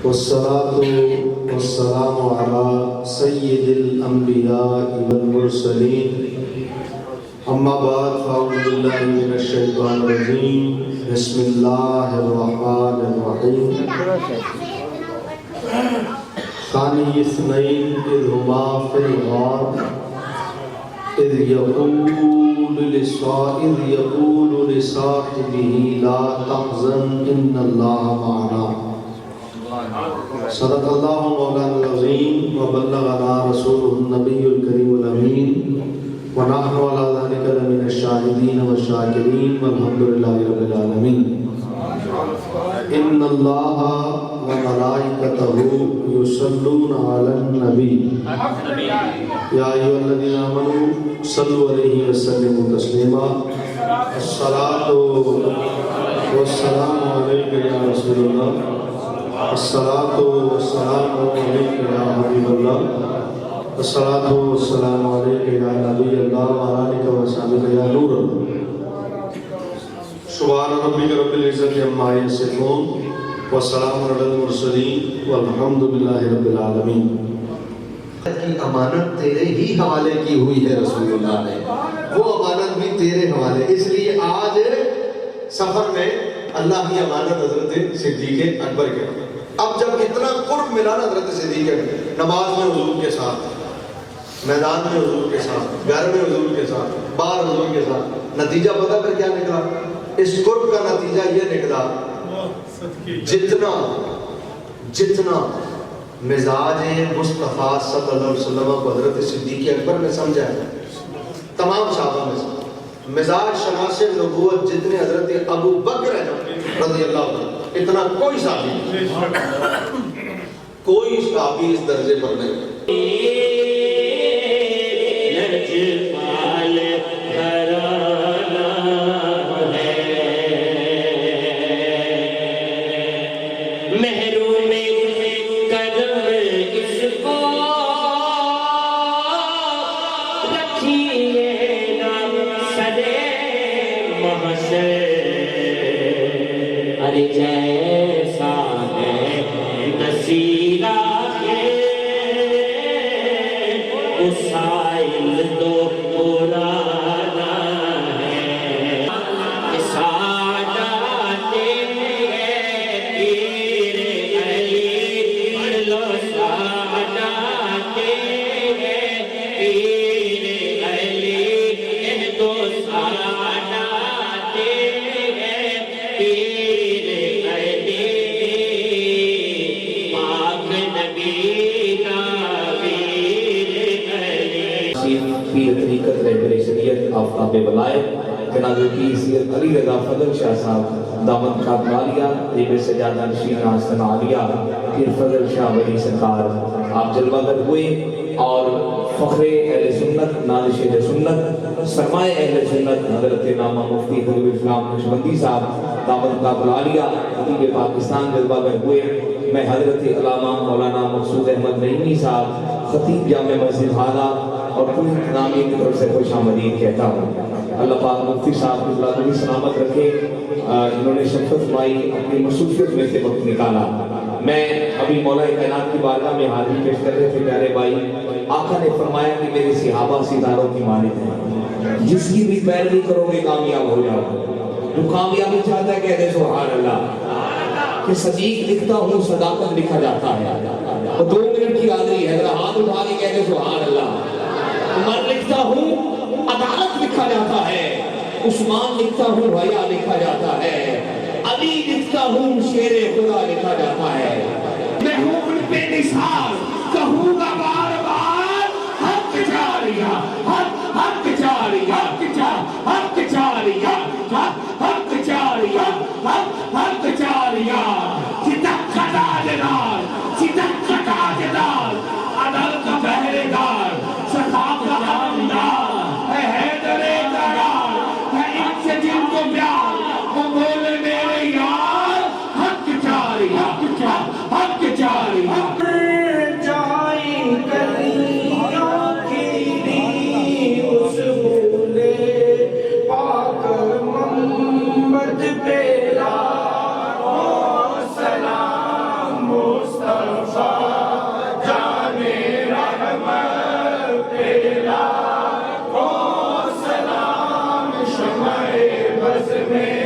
والصلاة والسلام على سيد الأنبياء والمرسلين أما بعد فأعوذ بالله من الشيطان الرجيم بسم الله الرحمن الرحيم ثاني اثنين إذ هما في الغار إذ يقول لصاحبه لا تحزن إن الله معنا صدق الله مولانا العظيم وبلغنا رسوله النبي الكريم الأمين ونحن على ذلك لمن الشاهدين والشاكرين والحمد لله رب العالمين. إن الله وملائكته يصلون على النبي يا أيها الذين آمنوا صلوا عليه وسلموا تسليما. الصلاة والسلام عليك يا رسول الله الصلاة والسلام عليك يا حبيب الله الصلاة والسلام عليك يا نبي الله وعلى آلك وصحبه يا نور الله. سبحان ربك رب العزة عما يصفون وسلام على المرسلين والحمد لله رب العالمين. کی امانت تیرے ہی حوالے کی ہوئی ہے رسول اللہ نے، وہ امانت بھی تیرے حوالے، اس لیے آج سفر میں اللہ کی امانت حضرت صدیق اکبر کے. اب جب اتنا قرب ملا نا حضرت صدیق اکبر، نماز میں حضور کے ساتھ، میدان میں حضور کے ساتھ، گھر میں حضور کے ساتھ، باہر حضور کے ساتھ، نتیجہ پتہ پھر کیا نکلا؟ اس قرب کا نتیجہ یہ نکلا جتنا مزاج مصطفیٰ صلی اللہ علیہ وسلم کو حضرت صدیق اکبر نے سمجھا ہے تمام صحابہ میں سے، مزاج شناس نبوت جتنے حضرت ابو بکر ہیں رضی اللہ عنہ، اتنا کوئی صحابی اس درجے پر نہیں. جیسا ہے نصیرہ کے اسائل تو پرانا ہے، سادات پیر علی پڑھ لو، سادات پیر علی تو سادات پیر پیر حقیقت رہبر شریعت آفتاب ولایت جناب پیر سید علی رضا فضل شاہ صاحب دامت خاتمہ عالیہ ریب سجادہ نشین آستانہ عالیہ پیر فضل شاہ ولی سرکار آپ جلوہ گر ہوئے اور فخر اہل سنت، نازش اہل سنت، سرمائے اہل سنت حضرت نامہ مفتی حضور اسلام نقشبندی صاحب دامت خاتمہ عالیہ خطیب پاکستان جلوہ گر ہوئے. میں حضرت علامہ مولانا مقصود احمد نعیمی صاحب خطیب جامع مسجد ہادہ اور پوری نامی کی طرف سے خوش آمدید کہتا ہوں. اللہ پاک مفتی صاحب کی ذات بھی سلامت رکھے، انہوں نے شفقت فرمائی، اپنی مصروفیت میں سے وقت نکالا. میں ابھی مولا کائنات کی بارگاہ میں حاضری پیش کر رہے تھے پیارے بھائی. آقا نے فرمایا کہ میرے صحابہ ستاروں کی مانند ہیں، جس کی بھی پیروی کرو گے کامیاب ہو جاؤ. جو کامیابی چاہتا ہے کہہ دے سبحان اللہ. کہ صدیق لکھتا ہوں صداقت لکھا جاتا ہے، تو 2 منٹ کی حاضری ہے، ذرا ہاتھ اٹھا کے کہہ دے سبحان اللہ. عمر لکھتا ہوں عدالت لکھا جاتا ہے، عثمان لکھتا ہوں حیا لکھا جاتا ہے، علی لکھتا ہوں شیر خدا لکھا جاتا ہے. میں ہوں ان پہ نثار، کہوں گا بار بار حق جاریہ، حق جاریہ، حق جاریہ، حق جاریہ، حق جاریہ. صدق کا تاجدار، صدق کا تاجدار، عدل کا پہرے دار، صفا کا نامدار ہے حیدر قرار، ہے ان سے جن کو پیار وہ بولے میرے یار. حق جاری، حق جاری. جائیں کلیوں کی دی اس بولے پاک محمد پہ لاکھوں سلام. میں